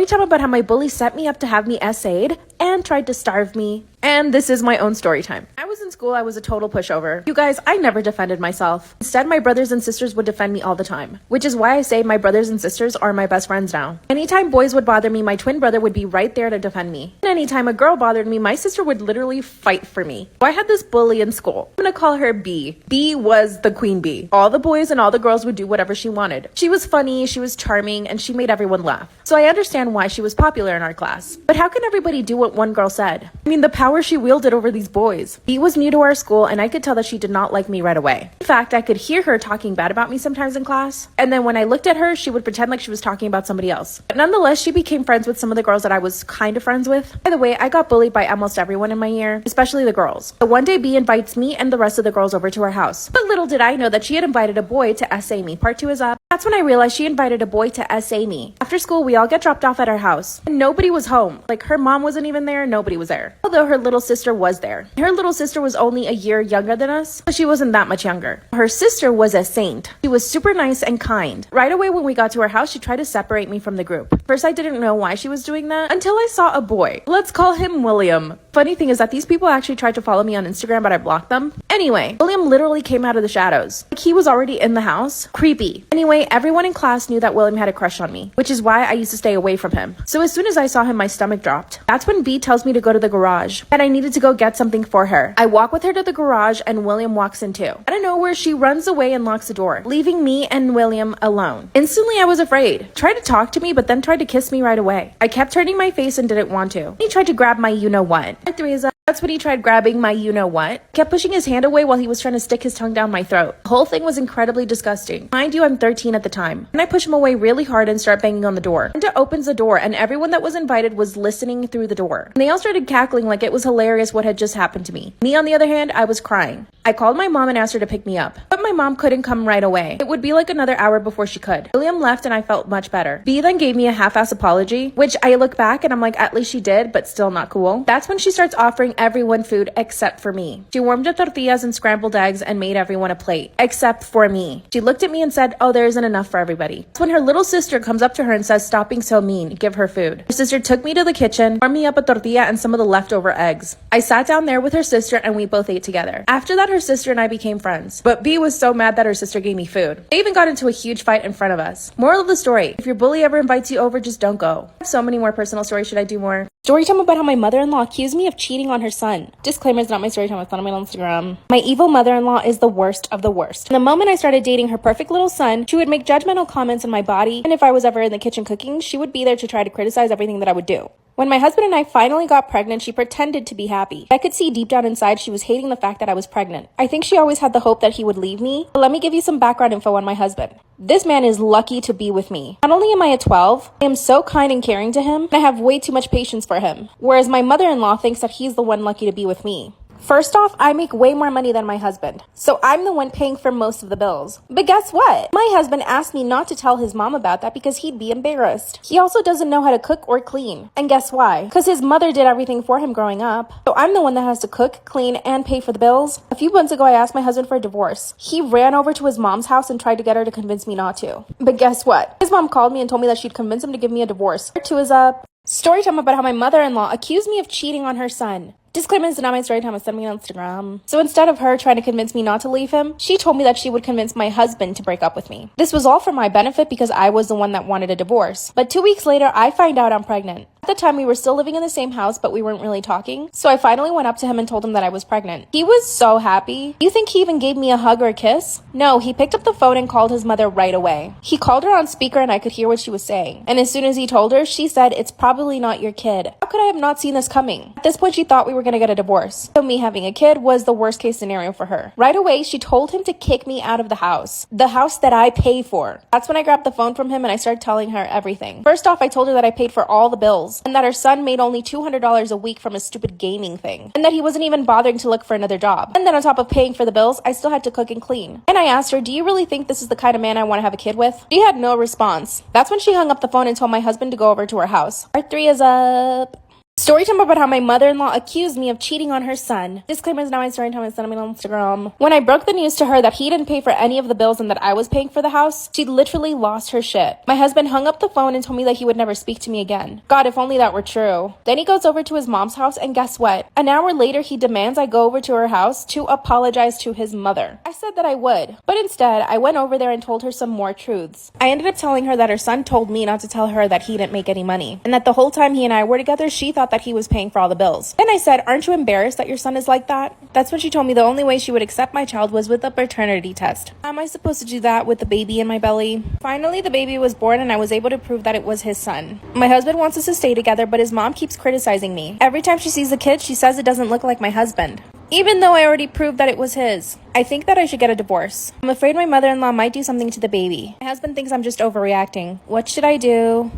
Story time about how my bully set me up to have me essayed and tried to starve me. And this is my own story time. I was in school, I was a total pushover. You guys, I never defended myself. Instead, my brothers and sisters would defend me all the time, which is why I say my brothers and sisters are my best friends now. Anytime boys would bother me, my twin brother would be right there to defend me. And anytime a girl bothered me, my sister would literally fight for me. So I had this bully in school. I'm gonna call her B. B was the queen bee. All the boys and all the girls would do whatever she wanted. She was funny, she was charming, and she made everyone laugh. So I understand why she was popular in our class. But how can everybody do what one girl said? I mean, the power she wielded over these boys. B was new to our school, and I could tell that she did not like me right away. In fact, I could hear her talking bad about me sometimes in class, and then when I looked at her, she would pretend like she was talking about somebody else. But nonetheless, she became friends with some of the girls that I was kind of friends with. By the way, I got bullied by almost everyone in my year, especially the girls. So one day, B invites me and the rest of the girls over to her house. But little did I know that she had invited a boy to essay me. Part 2 is up. That's when I realized she invited a boy to essay me. After school, we all get dropped off at our house, and nobody was home. Like, her mom wasn't even there, nobody was there. Although her little sister was there. Her little sister was only a year younger than us, but she wasn't that much younger. Her sister was a saint. She was super nice and kind. Right away when we got to her house, she tried to separate me from the group. First, I didn't know why she was doing that until I saw a boy. Let's call him William. Funny thing is that these people actually tried to follow me on Instagram, but I blocked them. Anyway, William literally came out of the shadows. Like, he was already in the house. Creepy. Anyway, everyone in class knew that William had a crush on me, which is why I used to stay away from him. So as soon as I saw him, my stomach dropped. That's when B tells me to go to the garage, and I needed to go get something for her. I walk with her to the garage, and William walks in too. Out of nowhere, she runs away and locks the door, leaving me and William alone. Instantly, I was afraid. Tried to talk to me, but then tried to kiss me right away. I kept turning my face and didn't want to. He tried to grab my you-know-what. Part 3 is up. That's when he tried grabbing my you-know-what. Kept pushing his hand away while he was trying to stick his tongue down my throat. The whole thing was incredibly disgusting. Mind you, I'm 13 at the time. And I push him away really hard and start banging on the door. And it opens the door, and everyone that was invited was listening through the door. And they all started cackling like it was hilarious what had just happened to me. Me, on the other hand, I was crying. I called my mom and asked her to pick me up, but my mom couldn't come right away. It would be like another hour before she could. William left and I felt much better. B then gave me a half-ass apology, which I look back and I'm like, at least she did, but still not cool. That's when she starts offering everyone food except for me. She warmed up tortillas and scrambled eggs and made everyone a plate, except for me. She looked at me and said, oh, there isn't enough for everybody. That's when her little sister comes up to her and says, stop being so mean, give her food. Her sister took me to the kitchen, warmed me up a tortilla and some of the leftover eggs. I sat down there with her sister and we both ate together. After that, her sister and I became friends, but B was so mad that her sister gave me food. They even got into a huge fight in front of us. Moral of the story, if your bully ever invites you over, just don't go. I have so many more personal stories. Should I do more? Story time about how my mother-in-law accused me of cheating on her son. Disclaimer, it's not my story time, it's not on my Instagram. My evil mother-in-law is the worst of the worst. The moment I started dating her perfect little son, she would make judgmental comments on my body, and if I was ever in the kitchen cooking, she would be there to try to criticize everything that I would do. When my husband and I finally got pregnant, she pretended to be happy. I could see deep down inside she was hating the fact that I was pregnant. I think she always had the hope that he would leave me. But let me give you some background info on my husband. This man is lucky to be with me. Not only am I a 12, I am so kind and caring to him, and I have way too much patience for him. Whereas my mother-in-law thinks that he's the one lucky to be with me. First off, I make way more money than my husband, so I'm the one paying for most of the bills. But guess what? My husband asked me not to tell his mom about that because he'd be embarrassed. He also doesn't know how to cook or clean. And guess why? Because his mother did everything for him growing up. So I'm the one that has to cook, clean, and pay for the bills. A few months ago, I asked my husband for a divorce. He ran over to his mom's house and tried to get her to convince me not to. But guess what? His mom called me and told me that she'd convince him to give me a divorce. Part 2 is up. Story time about how my mother-in-law accused me of cheating on her son. Disclaimer, it's not my story time, it's send me on Instagram. So instead of her trying to convince me not to leave him, she told me that she would convince my husband to break up with me. This was all for my benefit because I was the one that wanted a divorce. But 2 weeks later, I find out I'm pregnant. At the time, we were still living in the same house, but we weren't really talking. So I finally went up to him and told him that I was pregnant. He was so happy. You think he even gave me a hug or a kiss? No, he picked up the phone and called his mother right away. He called her on speaker and I could hear what she was saying. And as soon as he told her, she said, it's probably not your kid. How could I have not seen this coming? At this point, she thought we were gonna get a divorce. So me having a kid was the worst case scenario for her. Right away, she told him to kick me out of the house that I pay for. That's when I grabbed the phone from him and I started telling her everything. First off, I told her that I paid for all the bills and that her son made only $200 a week from his stupid gaming thing and that he wasn't even bothering to look for another job. And then on top of paying for the bills, I still had to cook and clean. And I asked her, do you really think this is the kind of man I want to have a kid with? She had no response. That's when she hung up the phone and told my husband to go over to her house. Part 3 is up. Story time about how my mother-in-law accused me of cheating on her son. Disclaimer is now my story time and send me on Instagram. When I broke the news to her that he didn't pay for any of the bills and that I was paying for the house, she literally lost her shit. My husband hung up the phone and told me that he would never speak to me again. God, if only that were true. Then he goes over to his mom's house and guess what? An hour later, he demands I go over to her house to apologize to his mother. I said that I would, but instead, I went over there and told her some more truths. I ended up telling her that her son told me not to tell her that he didn't make any money, and that the whole time he and I were together, she thought that he was paying for all the bills. Then I said, aren't you embarrassed that your son is like that? That's when she told me the only way she would accept my child was with a paternity test. Am I supposed to do that with the baby in my belly? Finally, the baby was born and I was able to prove that it was his son. My husband wants us to stay together, but his mom keeps criticizing me. Every time she sees the kid, she says it doesn't look like my husband, even though I already proved that it was his. I think that I should get a divorce. I'm afraid my mother-in-law might do something to the baby. My husband thinks I'm just overreacting. What should I do?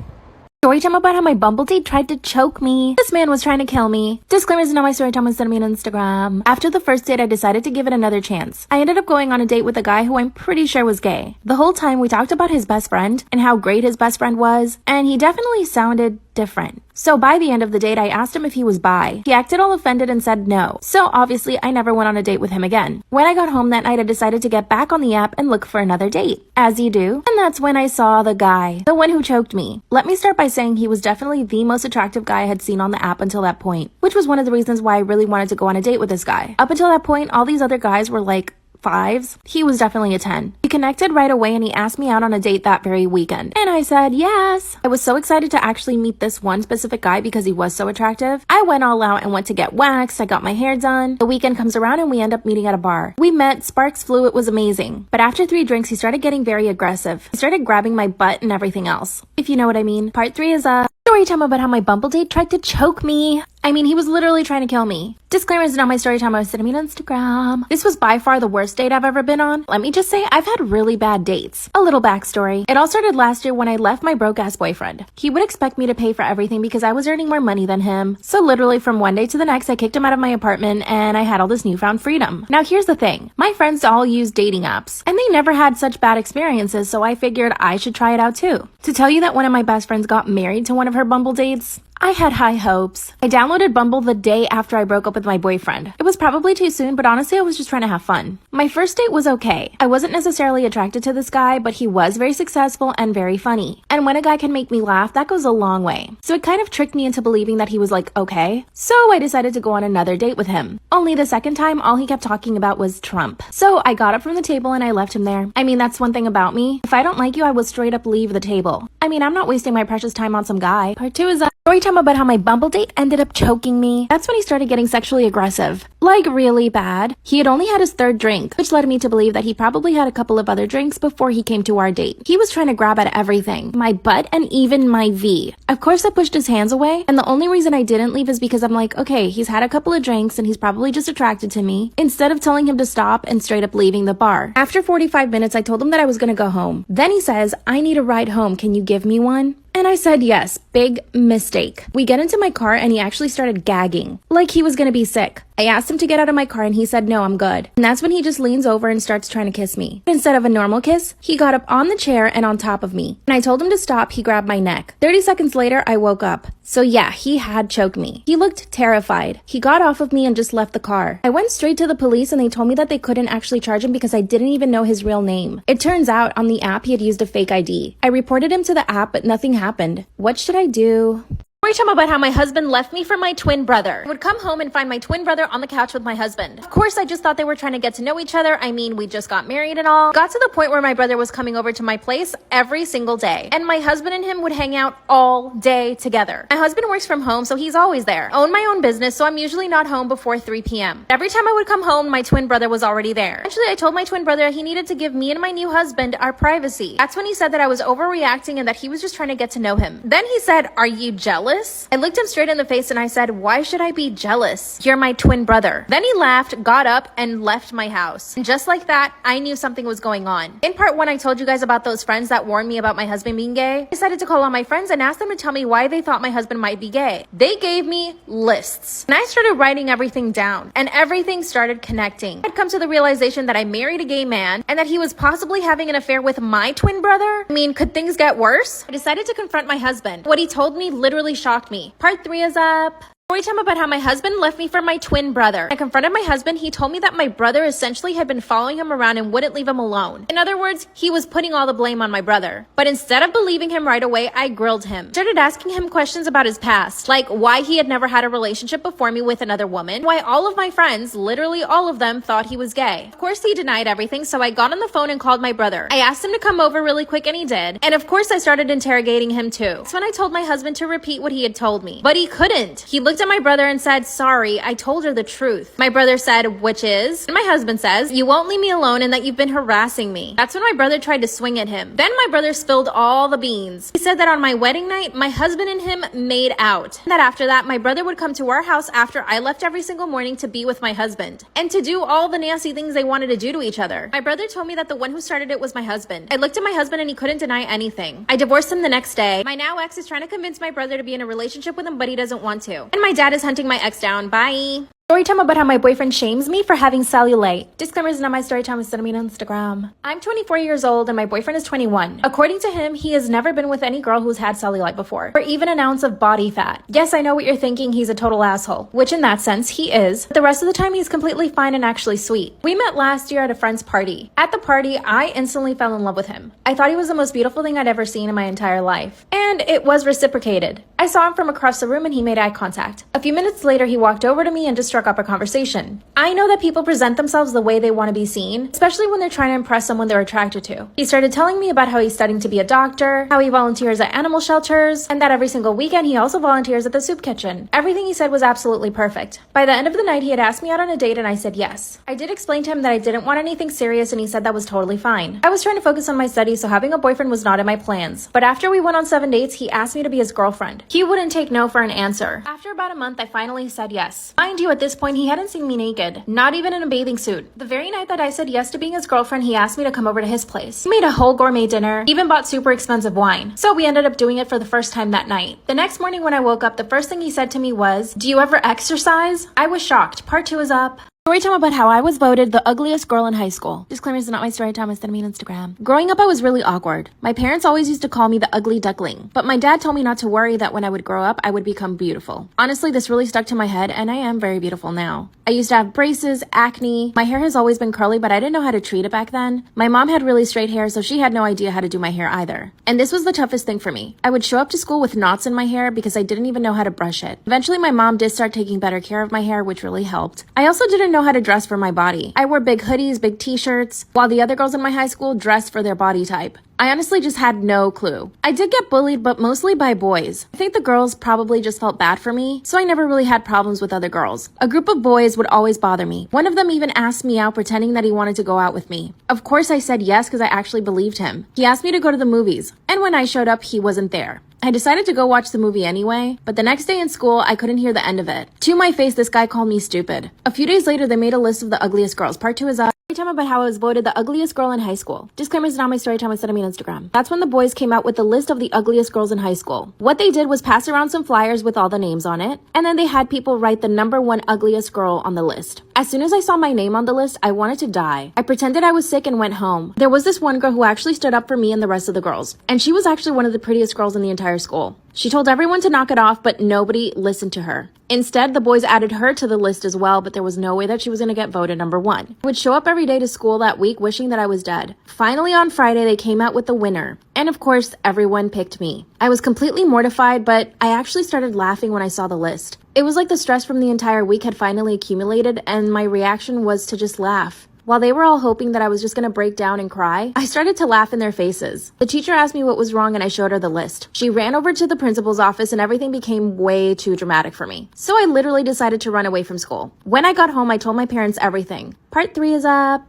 Story time about how my Bumble date tried to choke me. This man was trying to kill me. Disclaimers in all my story time and send me on Instagram. After the first date, I decided to give it another chance. I ended up going on a date with a guy who I'm pretty sure was gay. The whole time we talked about his best friend and how great his best friend was, and he definitely sounded different. So by the end of the date, I asked him if he was bi. He acted all offended and said no. So obviously, I never went on a date with him again. When I got home that night, I decided to get back on the app and look for another date, as you do. And that's when I saw the guy, the one who choked me. Let me start by saying he was definitely the most attractive guy I had seen on the app until that point, which was one of the reasons why I really wanted to go on a date with this guy. Up until that point, all these other guys were like 5s. He was definitely a 10. We connected right away and he asked me out on a date that very weekend. And I said yes. I was so excited to actually meet this one specific guy because he was so attractive. I went all out and went to get waxed. I got my hair done. The weekend comes around and we end up meeting at a bar. We met, sparks flew, it was amazing. But after 3 drinks, he started getting very aggressive. He started grabbing my butt and everything else, if you know what I mean. Part 3 is story time about how my Bumble date tried to choke me. I mean, he was literally trying to kill me. Disclaimers is not my story time. I was sending me on Instagram. This was by far the worst date I've ever been on. Let me just say, I've had really bad dates. A little backstory. It all started last year when I left my broke-ass boyfriend. He would expect me to pay for everything because I was earning more money than him. So literally from one day to the next, I kicked him out of my apartment and I had all this newfound freedom. Now here's the thing. My friends all use dating apps and they never had such bad experiences, so I figured I should try it out too. To tell you that one of my best friends got married to one of her Bumble dates, I had high hopes. I downloaded Bumble the day after I broke up with my boyfriend. It was probably too soon, but honestly, I was just trying to have fun. My first date was okay. I wasn't necessarily attracted to this guy, but he was very successful and very funny. And when a guy can make me laugh, that goes a long way. So it kind of tricked me into believing that he was like, okay. So I decided to go on another date with him. Only the second time, all he kept talking about was Trump. So I got up from the table and I left him there. I mean, that's one thing about me. If I don't like you, I will straight up leave the table. I mean, I'm not wasting my precious time on some guy. Part 2 is story time about how my Bumble date ended up choking me. That's when he started getting sexually aggressive. Like really bad. He had only had his 3rd drink, which led me to believe that he probably had a couple of other drinks before he came to our date. He was trying to grab at everything. My butt and even my V. Of course I pushed his hands away, and the only reason I didn't leave is because I'm like, okay, he's had a couple of drinks and he's probably just attracted to me, instead of telling him to stop and straight up leaving the bar. After 45 minutes, I told him that I was gonna go home. Then he says, I need a ride home. Can you give me one? And I said yes. Big mistake. We get into my car and he actually started gagging, like he was gonna be sick. I asked him to get out of my car and he said, no, I'm good. And that's when he just leans over and starts trying to kiss me. Instead of a normal kiss, he got up on the chair and on top of me. When I told him to stop, he grabbed my neck. 30 seconds later, I woke up. So yeah, he had choked me. He looked terrified. He got off of me and just left the car. I went straight to the police and they told me that they couldn't actually charge him because I didn't even know his real name. It turns out on the app, he had used a fake ID. I reported him to the app, but nothing happened. What should I do? Story time about how my husband left me for my twin brother. I would come home and find my twin brother on the couch with my husband. Of course, I just thought they were trying to get to know each other. I mean, we just got married and all. Got to the point where my brother was coming over to my place every single day. And my husband and him would hang out all day together. My husband works from home, so he's always there. I own my own business, so I'm usually not home before 3 p.m. Every time I would come home, my twin brother was already there. Actually, I told my twin brother he needed to give me and my new husband our privacy. That's when he said that I was overreacting and that he was just trying to get to know him. Then he said, are you jealous? I looked him straight in the face and I said, why should I be jealous? You're my twin brother. Then he laughed, got up, and left my house. And just like that, I knew something was going on. In part 1, I told you guys about those friends that warned me about my husband being gay. I decided to call on my friends and ask them to tell me why they thought my husband might be gay. They gave me lists. And I started writing everything down. And everything started connecting. I'd come to the realization that I married a gay man and that he was possibly having an affair with my twin brother. I mean, could things get worse? I decided to confront my husband. What he told me literally shocked me. Part 3 is up. Story time about how my husband left me for my twin brother. I confronted my husband. He told me that my brother essentially had been following him around and wouldn't leave him alone. In other words, he was putting all the blame on my brother. But instead of believing him right away, I grilled him. Started asking him questions about his past, like why he had never had a relationship before me with another woman, why all of my friends, literally all of them, thought he was gay. Of course, he denied everything, so I got on the phone and called my brother. I asked him to come over really quick and he did. And of course, I started interrogating him too. That's when I told my husband to repeat what he had told me. But he couldn't. He looked at my brother and said, "Sorry, I told her the truth." My brother said, "Which is?" And my husband says, "You won't leave me alone and that you've been harassing me." That's when my brother tried to swing at him. Then my brother spilled all the beans. He said that on my wedding night, my husband and him made out. And that after that, my brother would come to our house after I left every single morning to be with my husband and to do all the nasty things they wanted to do to each other. My brother told me that the one who started it was my husband. I looked at my husband and he couldn't deny anything. I divorced him the next day. My now ex is trying to convince my brother to be in a relationship with him, but he doesn't want to. And my dad is hunting my ex down. Bye. Story time about how my boyfriend shames me for having cellulite. Disclaimer is not my story time, it's sending me on Instagram. I'm 24 years old and my boyfriend is 21. According to him, he has never been with any girl who's had cellulite before, or even an ounce of body fat. Yes, I know what you're thinking, he's a total asshole, which in that sense, he is. But the rest of the time, he's completely fine and actually sweet. We met last year at a friend's party. At the party, I instantly fell in love with him. I thought he was the most beautiful thing I'd ever seen in my entire life. And it was reciprocated. I saw him from across the room and he made eye contact. A few minutes later, he walked over to me and just struck up a conversation. I know that people present themselves the way they want to be seen, especially when they're trying to impress someone they're attracted to. He started telling me about how he's studying to be a doctor, how he volunteers at animal shelters, and that every single weekend he also volunteers at the soup kitchen. Everything he said was absolutely perfect. By the end of the night, he had asked me out on a date and I said yes. I did explain to him that I didn't want anything serious and he said that was totally fine. I was trying to focus on my studies, so having a boyfriend was not in my plans. But after we went on 7 dates, he asked me to be his girlfriend. He wouldn't take no for an answer. After about a month, I finally said yes. Mind you, at this point, he hadn't seen me naked, not even in a bathing suit. The very night that I said yes to being his girlfriend, he asked me to come over to his place. He made a whole gourmet dinner, even bought super expensive wine. So we ended up doing it for the first time that night. The next morning when I woke up, the first thing he said to me was, "Do you ever exercise?" I was shocked. Part 2 is up. Story time about how I was voted the ugliest girl in high school. Disclaimer is not my story time, it's sending me on Instagram. Growing up, I was really awkward. My parents always used to call me the ugly duckling, but my dad told me not to worry, that when I would grow up, I would become beautiful. Honestly, this really stuck to my head, and I am very beautiful now. I used to have braces, acne. My hair has always been curly, but I didn't know how to treat it back then. My mom had really straight hair, so she had no idea how to do my hair either. And this was the toughest thing for me. I would show up to school with knots in my hair because I didn't even know how to brush it. Eventually, my mom did start taking better care of my hair, which really helped. I also didn't know how to dress for my body. I wore big hoodies, big t-shirts, while the other girls in my high school dressed for their body type. I honestly just had no clue. I did get bullied, but mostly by boys. I think the girls probably just felt bad for me, so I never really had problems with other girls. A group of boys would always bother me. One of them even asked me out, pretending that he wanted to go out with me. Of course I said yes because I actually believed him. He asked me to go to the movies, and when I showed up, he wasn't there. I decided to go watch the movie anyway, but the next day in school, I couldn't hear the end of it. To my face, this guy called me stupid. A few days later, they made a list of the ugliest girls. Part 2 is up. Story time about how I was voted the ugliest girl in high school. Disclaimer is not my story time, it's sending me on Instagram. That's when the boys came out with the list of the ugliest girls in high school. What they did was pass around some flyers with all the names on it, and then they had people write the number 1 ugliest girl on the list. As soon as I saw my name on the list, I wanted to die. I pretended I was sick and went home. There was this one girl who actually stood up for me and the rest of the girls, and she was actually one of the prettiest girls in the entire school. She told everyone to knock it off, but nobody listened to her. Instead, the boys added her to the list as well, but there was no way that she was going to get voted number 1. I would show up every day to school that week wishing that I was dead. Finally, on Friday, they came out with the winner. And of course, everyone picked me. I was completely mortified, but I actually started laughing when I saw the list. It was like the stress from the entire week had finally accumulated, and my reaction was to just laugh. While they were all hoping that I was just going to break down and cry, I started to laugh in their faces. The teacher asked me what was wrong and I showed her the list. She ran over to the principal's office and everything became way too dramatic for me. So I literally decided to run away from school. When I got home, I told my parents everything. Part 3 is up.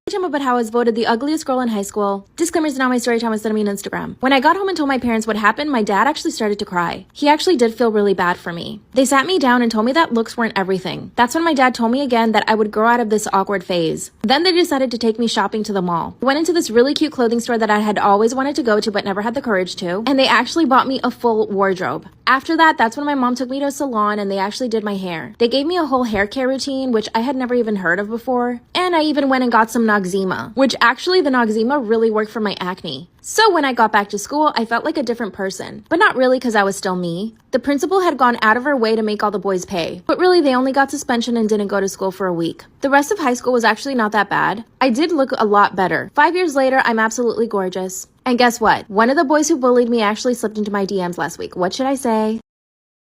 Time about how I was voted the ugliest girl in high school. Disclaimer is not my story time, it's sending me on Instagram. When I got home and told my parents what happened, my dad actually started to cry. He actually did feel really bad for me. They sat me down and told me that looks weren't everything. That's when my dad told me again that I would grow out of this awkward phase. Then they decided to take me shopping to the mall. We went into this really cute clothing store that I had always wanted to go to but never had the courage to, and they actually bought me a full wardrobe. After that, that's when my mom took me to a salon and they actually did my hair. They gave me a whole hair care routine, which I had never even heard of before, and I even went and got some Noxzema, which actually the Noxzema really worked for my acne. So when I got back to school, I felt like a different person, but not really because I was still me. The principal had gone out of her way to make all the boys pay, but really they only got suspension and didn't go to school for a week. The rest of high school was actually not that bad. I did look a lot better. 5 years later, I'm absolutely gorgeous. And guess what? One of the boys who bullied me actually slipped into my DMs last week. What should I say?